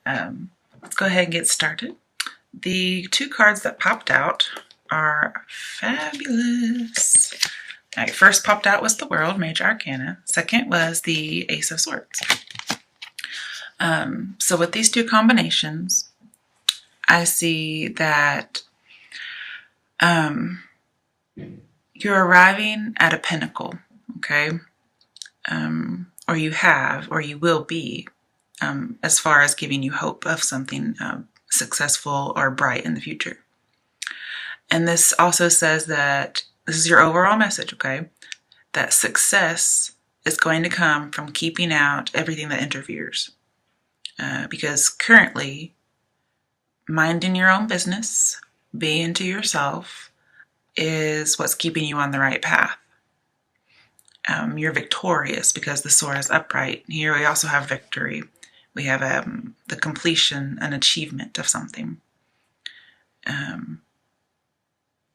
Let's go ahead and get started. The two cards that popped out are fabulous. All right, first popped out was the World, Major Arcana. Second was the Ace of Swords. So with these two combinations, I see that you're arriving at a pinnacle, okay? Or you have, or you will be, as far as giving you hope of something successful or bright in the future. And this also says that this is your overall message, okay? That success is going to come from keeping out everything that interferes. Because currently, minding your own business, being to yourself, is what's keeping you on the right path. You're victorious because the sword is upright. Here we also have victory. We have the completion, an achievement of something.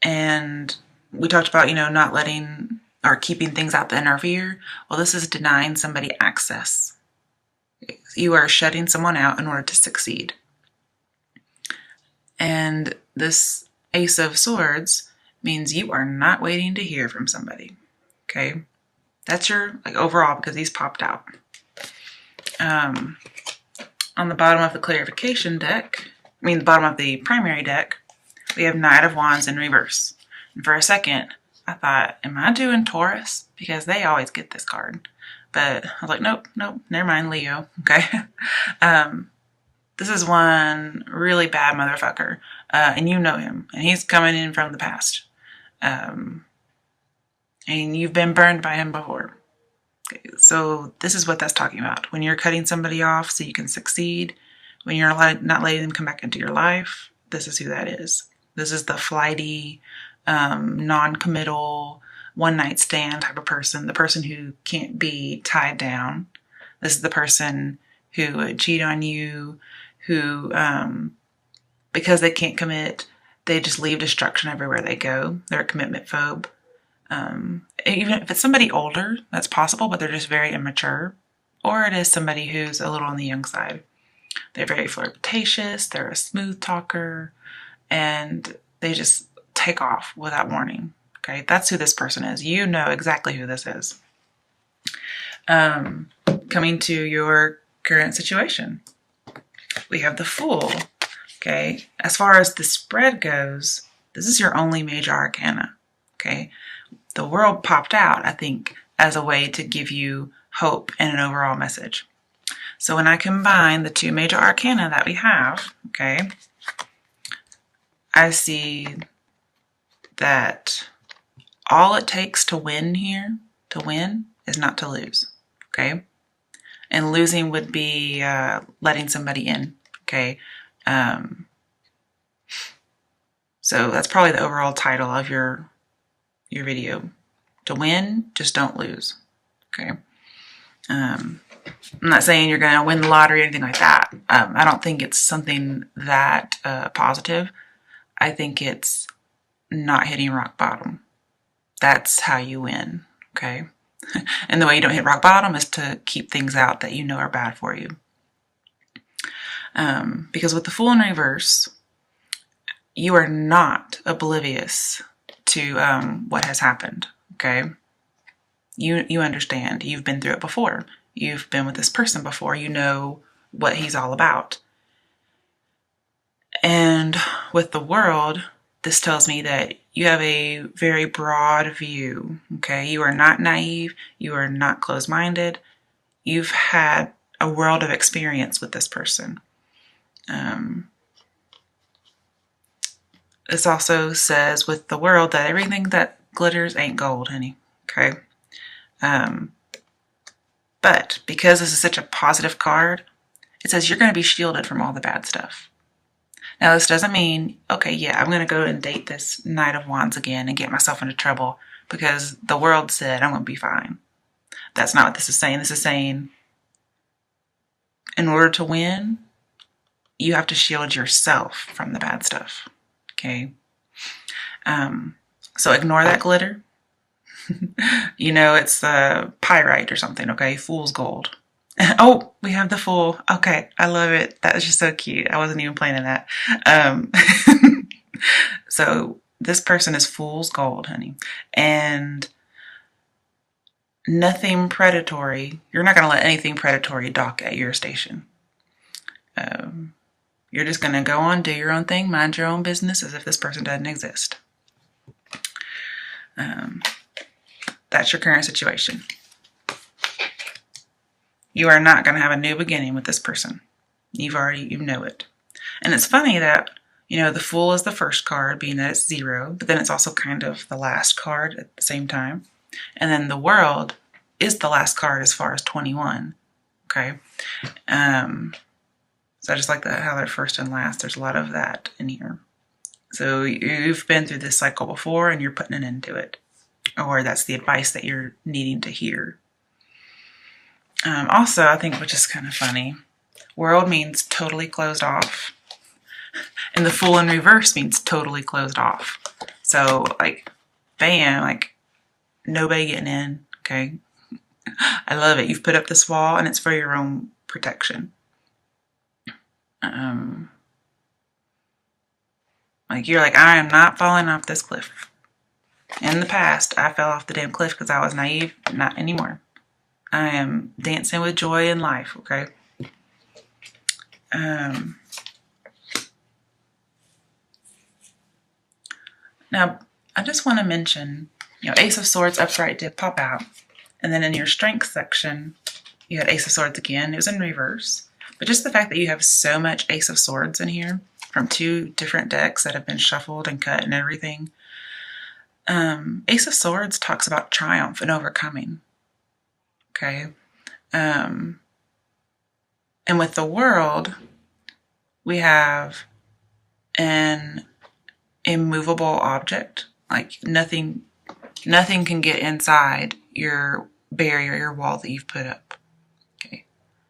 And we talked about, not letting or keeping things out that interfere. Well, this is denying somebody access. You are shutting someone out in order to succeed. And this Ace of Swords means you are not waiting to hear from somebody. Okay? That's your overall, because these popped out. On the bottom of the clarification deck, the bottom of the primary deck, we have Knight of Wands in reverse. And for a second, I thought, am I doing Taurus? Because they always get this card. But I was like, nope, never mind, Leo. Okay. This is one really bad motherfucker. And you know him. And he's coming in from the past. And you've been burned by him before. Okay, so this is what that's talking about. When you're cutting somebody off so you can succeed, when you're not letting them come back into your life, this is who that is. This is the flighty, non-committal, one-night stand type of person, the person who can't be tied down. This is the person who would cheat on you, who, because they can't commit, they just leave destruction everywhere they go. They're a commitment phobe. Even if it's somebody older, that's possible, but they're just very immature. Or it is somebody who's a little on the young side. They're very flirtatious, they're a smooth talker, and they just take off without warning. Okay, that's who this person is. You know exactly who this is. Coming to your current situation, we have the Fool. Okay, as far as the spread goes, this is your only major arcana. Okay, the World popped out, I think, as a way to give you hope and an overall message. So when I combine the two major arcana that we have, okay, I see that all it takes to win here, is not to lose, okay? And losing would be letting somebody in, okay? So that's probably the overall title of your video. To win, just don't lose, okay? I'm not saying you're going to win the lottery or anything like that. I don't think it's something that positive. I think it's not hitting rock bottom. That's how you win, okay? And the way you don't hit rock bottom is to keep things out that you know are bad for you. Because with the Fool in reverse, you are not oblivious to what has happened, okay? You understand. You've been through it before. You've been with this person before. You know what he's all about. And with the World, this tells me that you have a very broad view, okay? You are not naive. You are not closed-minded. You've had a world of experience with this person. This also says with the World that everything that glitters ain't gold, honey, okay? But because this is such a positive card, it says you're going to be shielded from all the bad stuff. Now, this doesn't mean, okay, yeah, I'm going to go and date this Knight of Wands again and get myself into trouble because the World said I'm going to be fine. That's not what this is saying. This is saying in order to win, you have to shield yourself from the bad stuff, okay? So ignore that glitter. It's pyrite or something, okay? Fool's gold. Oh, we have the Fool. Okay, I love it. That is just so cute. I wasn't even planning that. Um, so this person is fool's gold, honey. And nothing predatory. You're not going to let anything predatory dock at your station. Um, you're just going to go on, do your own thing, mind your own business as if this person doesn't exist. That's your current situation. You are not going to have a new beginning with this person. You know it. And it's funny that, the Fool is the first card, being that it's 0, but then it's also kind of the last card at the same time. And then the World is the last card as far as 21. Okay. So I just like that, how they're first and last. There's a lot of that in here. So you've been through this cycle before and you're putting an end to it. Or that's the advice that you're needing to hear. Also, I think, which is kind of funny, World means totally closed off. And the Fool in reverse means totally closed off. So, bam, nobody getting in, okay? I love it. You've put up this wall, and it's for your own protection. You're like, I am not falling off this cliff. In the past, I fell off the damn cliff because I was naive. Not anymore. I am dancing with joy in life, okay? Now, I just want to mention, Ace of Swords upright did pop out. And then in your strength section, you had Ace of Swords again. It was in reverse. But just the fact that you have so much Ace of Swords in here from 2 different decks that have been shuffled and cut and everything. Ace of Swords talks about triumph and overcoming. Okay. And with the World, we have an immovable object. Nothing can get inside your barrier, your wall that you've put up. Okay.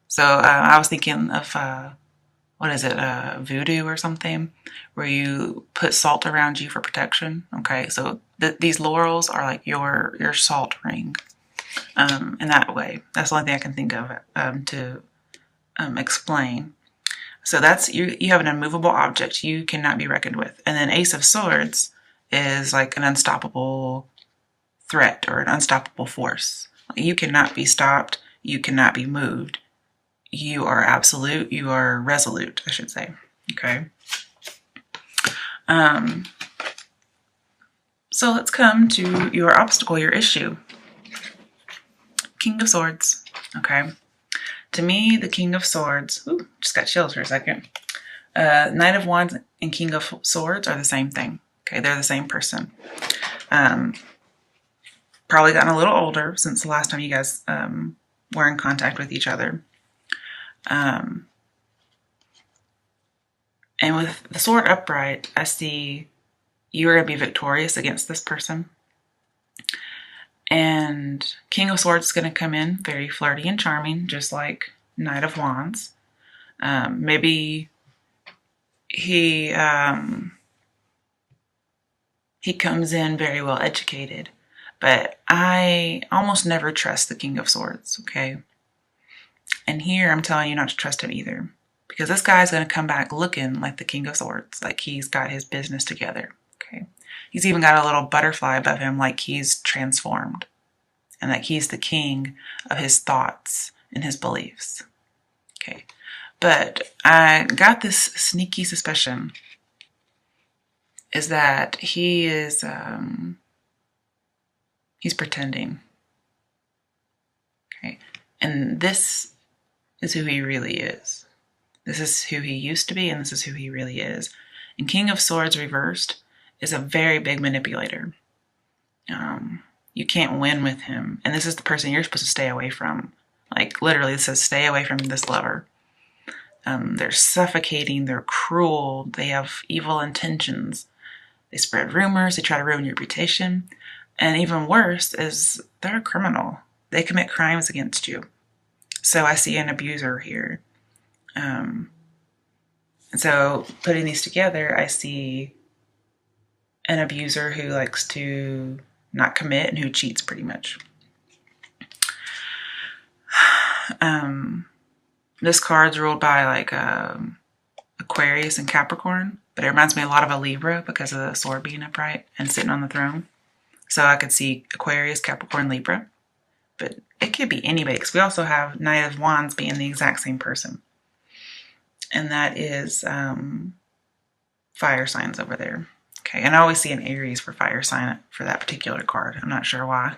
So I was thinking of, voodoo or something, where you put salt around you for protection. Okay. So these laurels are like your salt ring. In that way. That's the only thing I can think of to explain. So that's you have an immovable object you cannot be reckoned with. And then Ace of Swords is like an unstoppable threat or an unstoppable force. You cannot be stopped. You cannot be moved. You are absolute. You are resolute, I should say. Okay. So let's come to your obstacle, your issue. King of Swords. Okay. To me, the King of Swords, just got chills for a second. Knight of Wands and King of Swords are the same thing. Okay, they're the same person. Probably gotten a little older since the last time you guys were in contact with each other. And with the sword upright, I see you're going to be victorious against this person. And King of Swords is going to come in very flirty and charming, just like Knight of Wands. Maybe he comes in very well educated, but I almost never trust the King of Swords, okay? And here I'm telling you not to trust him either, because this guy's going to come back looking like the King of Swords, like he's got his business together, okay? He's even got a little butterfly above him, like he's transformed, and like he's the king of his thoughts and his beliefs. Okay, but I got this sneaky suspicion is that he is he's pretending. Okay, and this is who he really is. This is who he used to be, and this is who he really is. And King of Swords reversed is a very big manipulator. You can't win with him. And this is the person you're supposed to stay away from. Like, literally, it says stay away from this lover. They're suffocating. They're cruel. They have evil intentions. They spread rumors. They try to ruin your reputation. And even worse is they're a criminal. They commit crimes against you. So I see an abuser here. And so putting these together, I see an abuser who likes to not commit and who cheats pretty much. This card's ruled by like Aquarius and Capricorn, but it reminds me a lot of a Libra because of the sword being upright and sitting on the throne. So I could see Aquarius, Capricorn, Libra, but it could be anybody because we also have Knight of Wands being the exact same person. And that is fire signs over there. Okay, and I always see an Aries for fire sign for that particular card. I'm not sure why.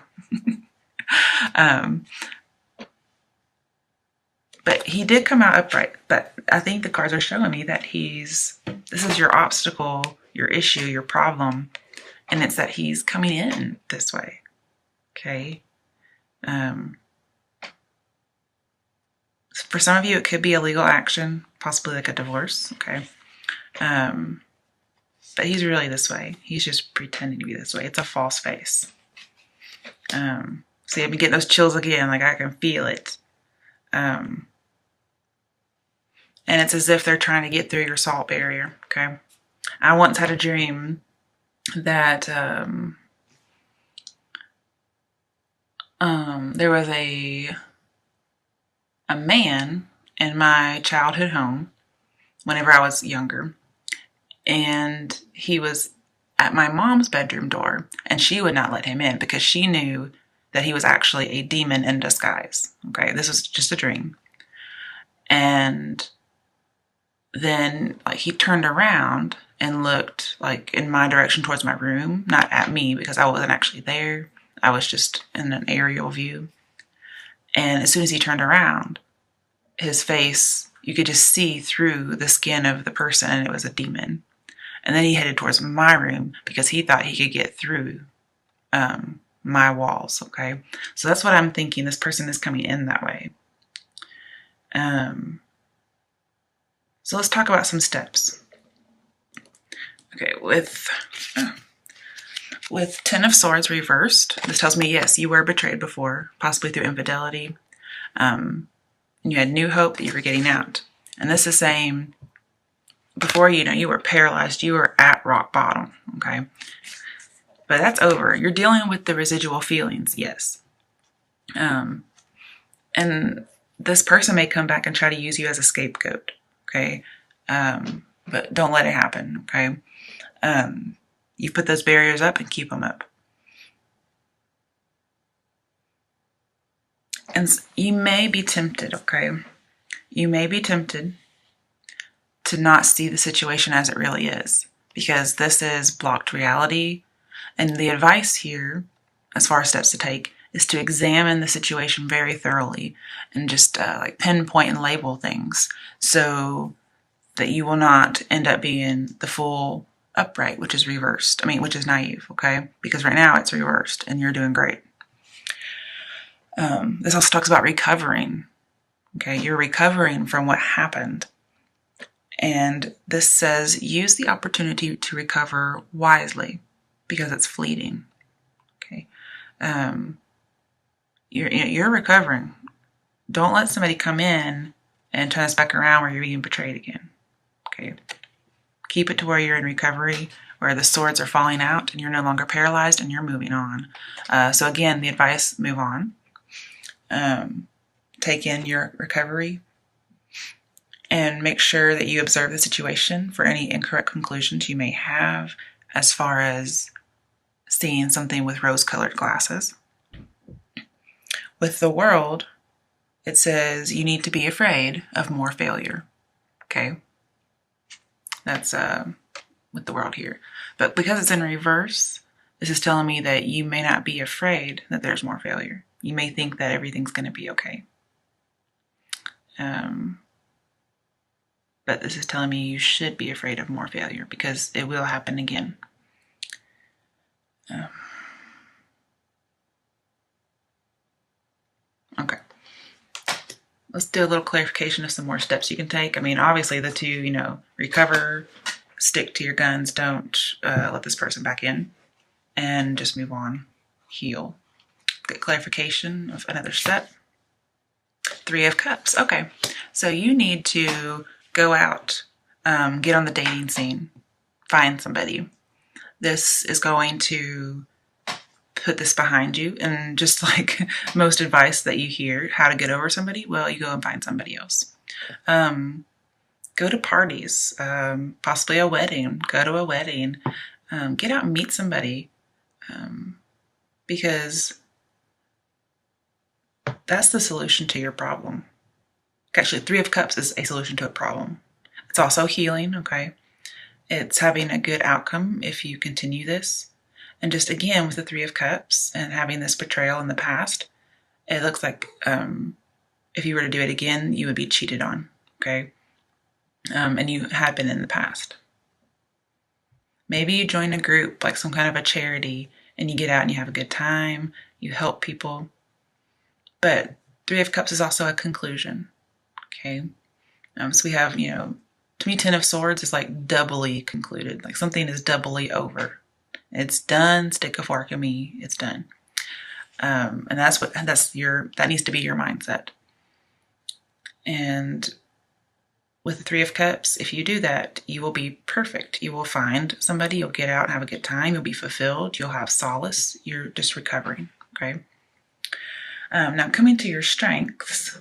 But he did come out upright. But I think the cards are showing me that this is your obstacle, your issue, your problem. And it's that he's coming in this way. Okay. For some of you, it could be a legal action, possibly like a divorce. Okay. But he's really this way. He's just pretending to be this way. It's a false face. See, I've been getting those chills again. Like I can feel it. And it's as if they're trying to get through your salt barrier. Okay. I once had a dream that there was a man in my childhood home whenever I was younger, and he was at my mom's bedroom door, and she would not let him in because she knew that he was actually a demon in disguise. Okay, this was just a dream. And then like he turned around and looked like in my direction towards my room, not at me because I wasn't actually there. I was just in an aerial view. And as soon as he turned around, his face, you could just see through the skin of the person, and it was a demon. And then he headed towards my room because he thought he could get through my walls. Okay, so that's what I'm thinking. This person is coming in that way. So let's talk about some steps. Okay, with Ten of Swords reversed, this tells me, yes, you were betrayed before, possibly through infidelity. And you had new hope that you were getting out. And this is saying, before you were paralyzed, you were at rock bottom, okay? But that's over. You're dealing with the residual feelings, yes. And this person may come back and try to use you as a scapegoat, okay? But don't let it happen, okay? You put those barriers up and keep them up. And you may be tempted, okay? You may be tempted to not see the situation as it really is, because this is blocked reality. And the advice here, as far as steps to take, is to examine the situation very thoroughly and just like pinpoint and label things so that you will not end up being the full upright, which is reversed. Which is naive, okay? Because right now it's reversed and you're doing great. This also talks about recovering. Okay, you're recovering from what happened. And this says use the opportunity to recover wisely because it's fleeting. Okay, you're recovering. Don't let somebody come in and turn us back around where you're being betrayed again. Okay, keep it to where you're in recovery, where the swords are falling out and you're no longer paralyzed and you're moving on. So again, the advice: move on. Take in your recovery and make sure that you observe the situation for any incorrect conclusions you may have as far as seeing something with rose-colored glasses. With the World, it says you need to be afraid of more failure. Okay? That's with the World here. But because it's in reverse, this is telling me that you may not be afraid that there's more failure. You may think that everything's going to be okay. But this is telling me you should be afraid of more failure because it will happen again. Okay. Let's do a little clarification of some more steps you can take. Obviously the two, recover, stick to your guns, don't let this person back in, and just move on, heal. Get clarification of another step. 3 of Cups. Okay, so you need to go out, get on the dating scene, find somebody. This is going to put this behind you. And just like most advice that you hear, how to get over somebody, well, you go and find somebody else. Go to parties, possibly a wedding. Go to a wedding. Get out and meet somebody, because that's the solution to your problem. Actually, Three of Cups is a solution to a problem. It's also healing, okay? It's having a good outcome if you continue this. And just again, with the Three of Cups and having this betrayal in the past, it looks like if you were to do it again, you would be cheated on, okay? And you had been in the past. Maybe you join a group, like some kind of a charity, and you get out and you have a good time, you help people. But Three of Cups is also a conclusion, okay? So we have, to me, Ten of Swords is like doubly concluded. Like something is doubly over. It's done. Stick a fork in me. It's done. And that needs to be your mindset. And with the Three of Cups, if you do that, you will be perfect. You will find somebody. You'll get out and have a good time. You'll be fulfilled. You'll have solace. You're just recovering. Okay. Now coming to your strengths,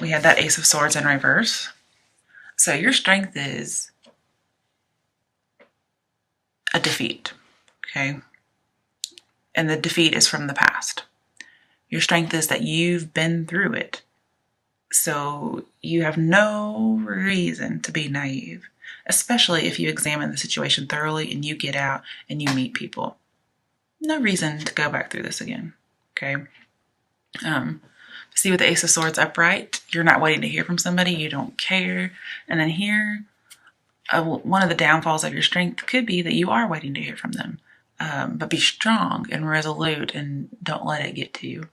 we had that Ace of Swords in reverse. So your strength is a defeat. Okay. And the defeat is from the past. Your strength is that you've been through it. So you have no reason to be naive, especially if you examine the situation thoroughly and you get out and you meet people. No reason to go back through this again, okay? See with the Ace of Swords upright, you're not waiting to hear from somebody, you don't care. And then here, one of the downfalls of your strength could be that you are waiting to hear from them. But be strong and resolute and don't let it get to you.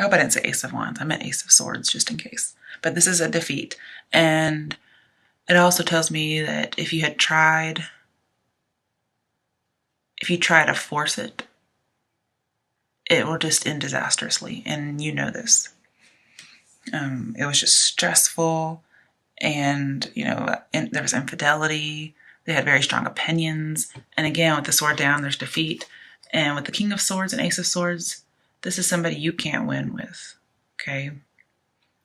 I hope I didn't say Ace of Wands. I meant Ace of Swords just in case. But this is a defeat. And it also tells me that if you try to force it, it will just end disastrously. And you know this. It was just stressful. And, there was infidelity. They had very strong opinions. And again, with the sword down, there's defeat. And with the King of Swords and Ace of Swords, this is somebody you can't win with, okay?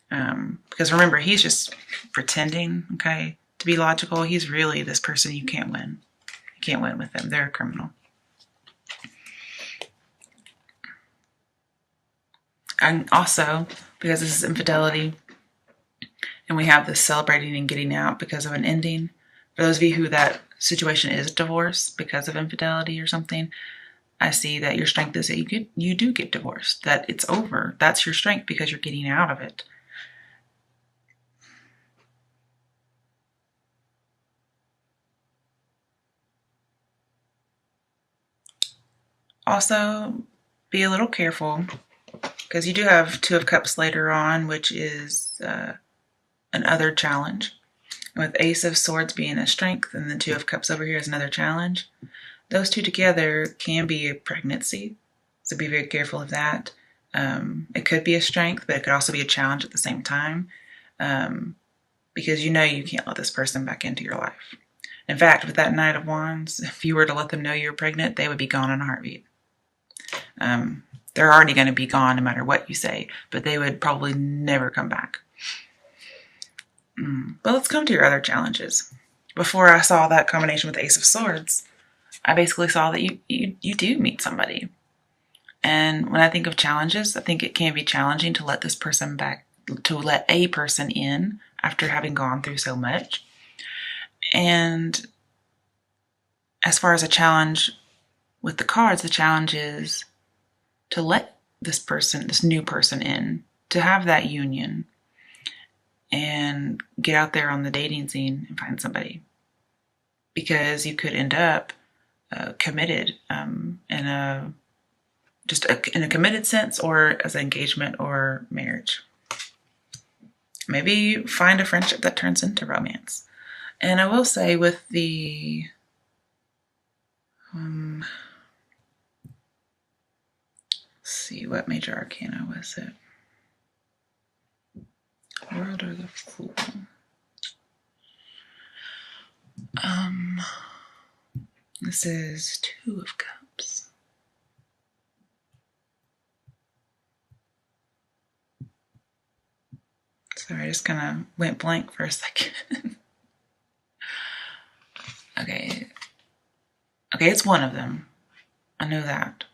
Because remember, he's just pretending, okay, to be logical. He's really this person you can't win. You can't win with them. They're a criminal. And also, because this is infidelity, and we have this celebrating and getting out because of an ending, for those of you who that situation is divorce because of infidelity or something, I see that your strength is that you do get divorced, that it's over. That's your strength because you're getting out of it. Also, be a little careful because you do have Two of Cups later on, which is another challenge. And with Ace of Swords being a strength and the Two of Cups over here is another challenge, those two together can be a pregnancy. So be very careful of that. It could be a strength, but it could also be a challenge at the same time because you can't let this person back into your life. In fact, with that Knight of Wands, if you were to let them know you're pregnant, they would be gone in a heartbeat. They're already going to be gone no matter what you say, but they would probably never come back. But let's come to your other challenges. Before I saw that combination with the Ace of Swords, I basically saw that you do meet somebody. And when I think of challenges, I think it can be challenging to let this person back, to let a person in after having gone through so much. And as far as a challenge with the cards, the challenge is to let this new person in, to have that union and get out there on the dating scene and find somebody. Because you could end up committed in a committed sense, or as an engagement or marriage. Maybe find a friendship that turns into romance. And I will say with the let's see, what major arcana was it? World or the Fool? This is Two of Cups. Sorry, I just kind of went blank for a second. Okay. Okay, it's one of them. I know that.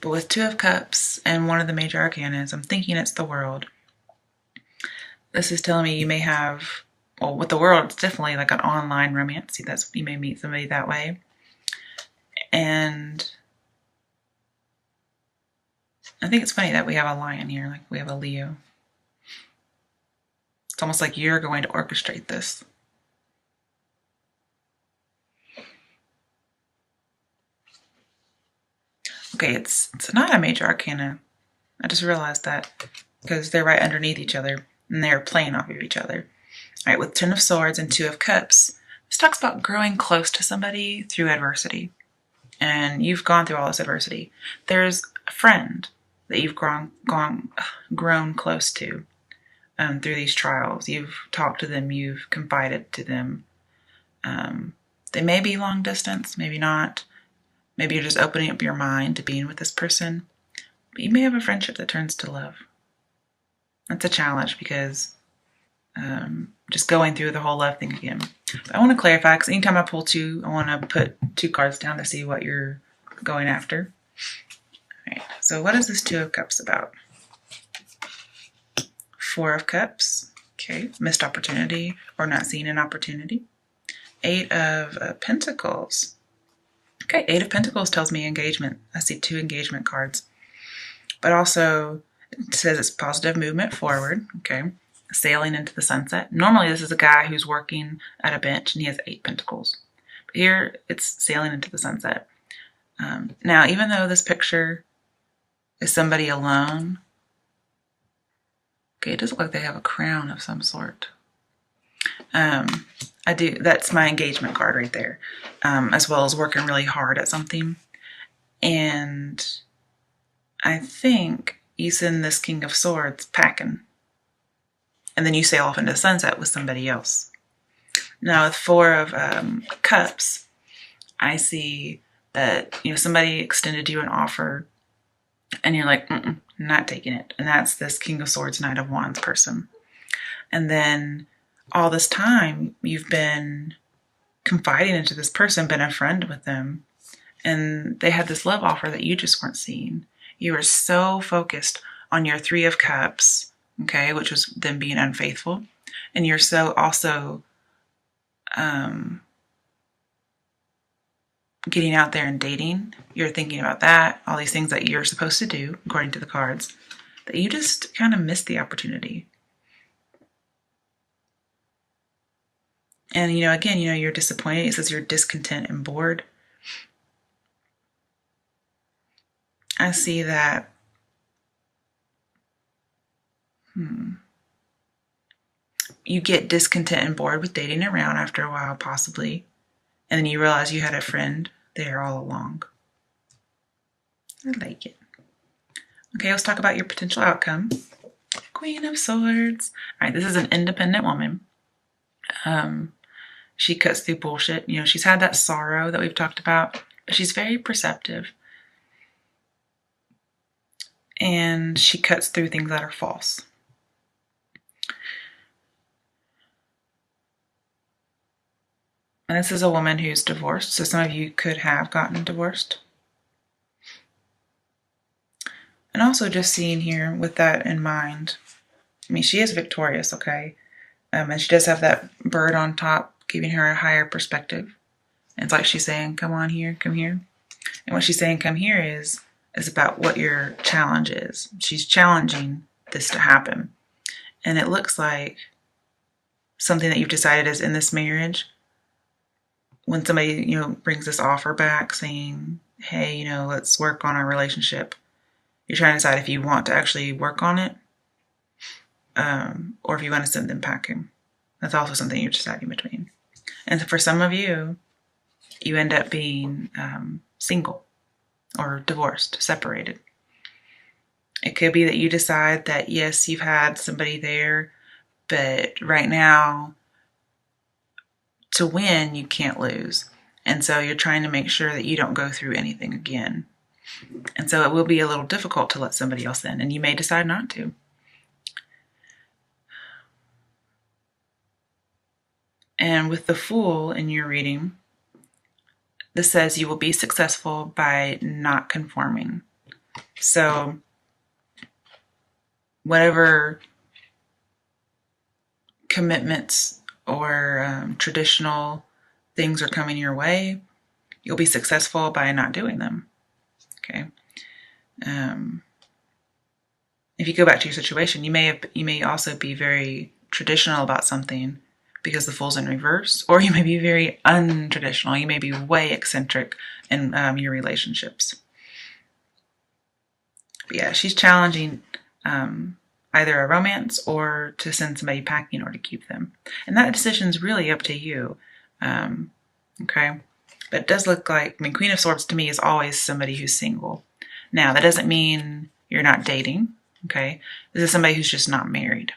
But with Two of Cups and one of the major arcanas, I'm thinking it's the World. This is telling me you may have, well, with the World, it's definitely like an online romance. See, that's, you may meet somebody that way. And I think it's funny that we have a Lion here, like we have a Leo. It's almost like you're going to orchestrate this. Okay, it's not a major arcana. I just realized that because they're right underneath each other and they're playing off of each other. All right, with Ten of Swords and Two of Cups, this talks about growing close to somebody through adversity. And you've gone through all this adversity. There's a friend that you've grown close to through these trials. You've talked to them, you've confided to them. They may be long distance, maybe not. Maybe you're just opening up your mind to being with this person. But you may have a friendship that turns to love. That's a challenge because just going through the whole love thing again. But I want to clarify because anytime I pull two, I want to put two cards down to see what you're going after. All right, so what is this Two of Cups about? Four of Cups, okay, missed opportunity or not seeing an opportunity. Eight of Pentacles. Okay, Eight of Pentacles tells me engagement. I see two engagement cards. But also, it says it's positive movement forward, okay, sailing into the sunset. Normally, this is a guy who's working at a bench and he has 8 pentacles. But here, it's sailing into the sunset. Now, even though this picture is somebody alone, okay, it does look like they have a crown of some sort. That's my engagement card right there, as well as working really hard at something. And I think you send this King of Swords packing. And then you sail off into the sunset with somebody else. Now with Four of Cups, I see that somebody extended you an offer and you're like, not taking it. And that's this King of Swords, Knight of Wands person. And then all this time you've been confiding into this person, been a friend with them, and they had this love offer that you just weren't seeing. You were so focused on your Three of Cups, okay, which was them being unfaithful. And you're so also getting out there and dating. You're thinking about that, all these things that you're supposed to do, according to the cards, that you just kind of missed the opportunity. And, again, you're disappointed. It says you're discontent and bored. I see that. You get discontent and bored with dating around after a while, possibly. And then you realize you had a friend there all along. I like it. Okay, let's talk about your potential outcome. Queen of Swords. All right, this is an independent woman. She cuts through bullshit. She's had that sorrow that we've talked about, but she's very perceptive. And she cuts through things that are false. And this is a woman who's divorced, so some of you could have gotten divorced. And also just seeing here with that in mind, she is victorious, okay? And she does have that bird on top, giving her a higher perspective. And it's like she's saying, come on here, come here. And what she's saying, come here, is about what your challenge is. She's challenging this to happen. And it looks like something that you've decided is in this marriage. When somebody, brings this offer back saying, hey, let's work on our relationship. You're trying to decide if you want to actually work on it, or if you want to send them packing. That's also something you're deciding between. And for some of you, you end up being single or divorced, separated. It could be that you decide that, yes, you've had somebody there, but right now to win, you can't lose. And so you're trying to make sure that you don't go through anything again. And so it will be a little difficult to let somebody else in, and you may decide not to. And with the Fool in your reading, this says you will be successful by not conforming. So whatever commitments or traditional things are coming your way, you'll be successful by not doing them. Okay. If you go back to your situation, you may also be very traditional about something because the Fool's in reverse, or you may be very untraditional. You may be way eccentric in your relationships. But yeah, she's challenging either a romance or to send somebody packing or to keep them. And that decision's really up to you. Okay? But it does look like, Queen of Swords to me is always somebody who's single. Now, that doesn't mean you're not dating. Okay? This is somebody who's just not married.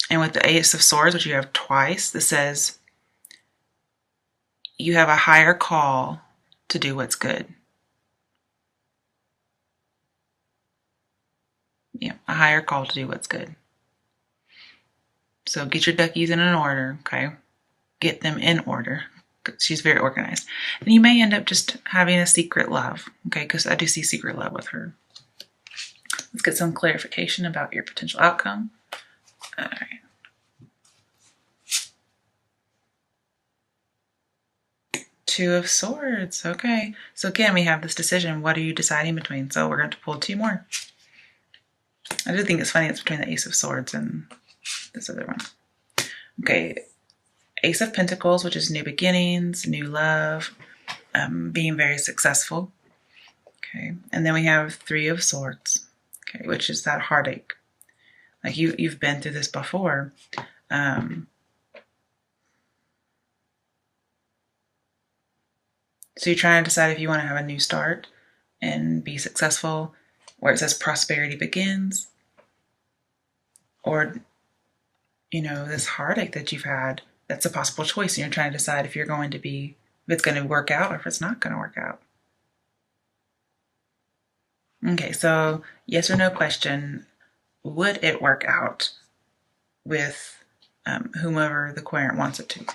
And with the Ace of Swords, which you have twice, this says you have a higher call to do what's good. Yeah, a higher call to do what's good. So get your duckies in an order, okay? Get them in order. She's very organized. And you may end up just having a secret love, okay? Because I do see secret love with her. Let's get some clarification about your potential outcome. All right. Two of Swords. Okay. So again, we have this decision. What are you deciding between? So we're going to pull two more. I do think it's funny it's between the Ace of Swords and this other one. Okay. Ace of Pentacles, which is new beginnings, new love, being very successful. Okay. And then we have Three of Swords, okay, which is that heartache. Like you've been through this before. So you're trying to decide if you want to have a new start and be successful, where it says prosperity begins, or, this heartache that you've had, that's a possible choice. And you're trying to decide if it's going to work out or if it's not going to work out. Okay, so yes or no question. Would it work out with whomever the querent wants it to?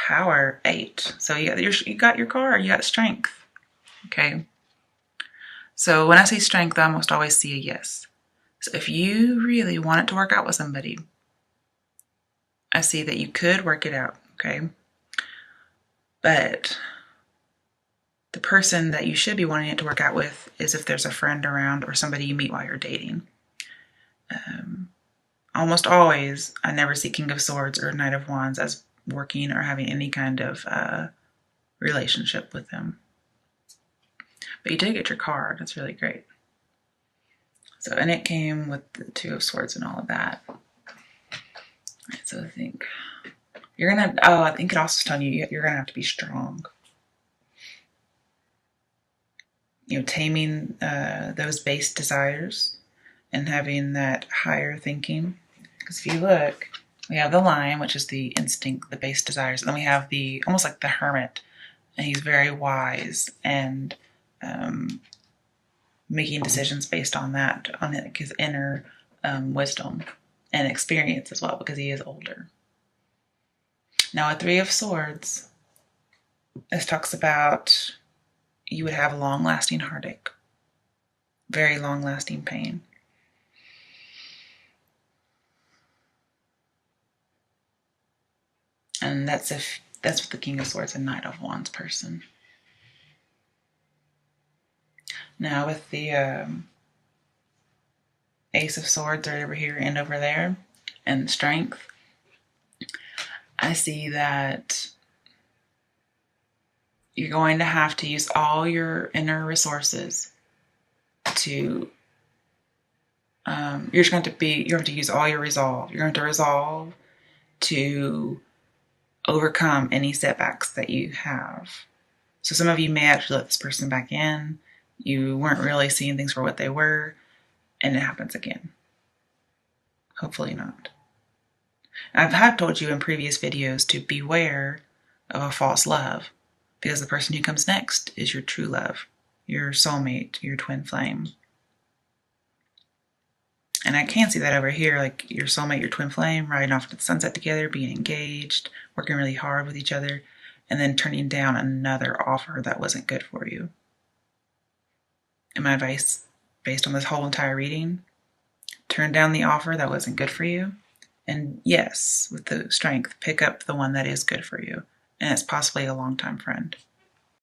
Power 8. So you got your card, you got strength. Okay. So when I say strength, I almost always see a yes. So if you really want it to work out with somebody, I see that you could work it out, okay? But the person that you should be wanting it to work out with is if there's a friend around or somebody you meet while you're dating. Almost always, I never see King of Swords or Knight of Wands as working or having any kind of relationship with them. But you did get your card. That's really great. So, and it came with the Two of Swords and all of that. All right, so I think you're going to, I think it also is telling you you're going to have to be strong. Taming those base desires and having that higher thinking. Because if you look, we have the Lion, which is the instinct, the base desires. And then we have the, almost like the Hermit. And he's very wise and making decisions based on that, on his inner wisdom and experience as well, because he is older. Now, a Three of Swords, this talks about you would have long-lasting heartache, very long-lasting pain. And that's with the King of Swords and Knight of Wands person. Now with the Ace of Swords right over here and over there, and strength, I see that you're going to have to use all your inner resources to, you're going to use all your resolve. You're going to resolve to overcome any setbacks that you have. So some of you may actually let this person back in. You weren't really seeing things for what they were, and it happens again. Hopefully not. I have told you in previous videos to beware of a false love, because the person who comes next is your true love, your soulmate, your twin flame. And I can see that over here, like your soulmate, your twin flame, riding off to the sunset together, being engaged, working really hard with each other, and then turning down another offer that wasn't good for you. And my advice, based on this whole entire reading, turn down the offer that wasn't good for you. And yes, with the strength, pick up the one that is good for you. And it's possibly a longtime friend.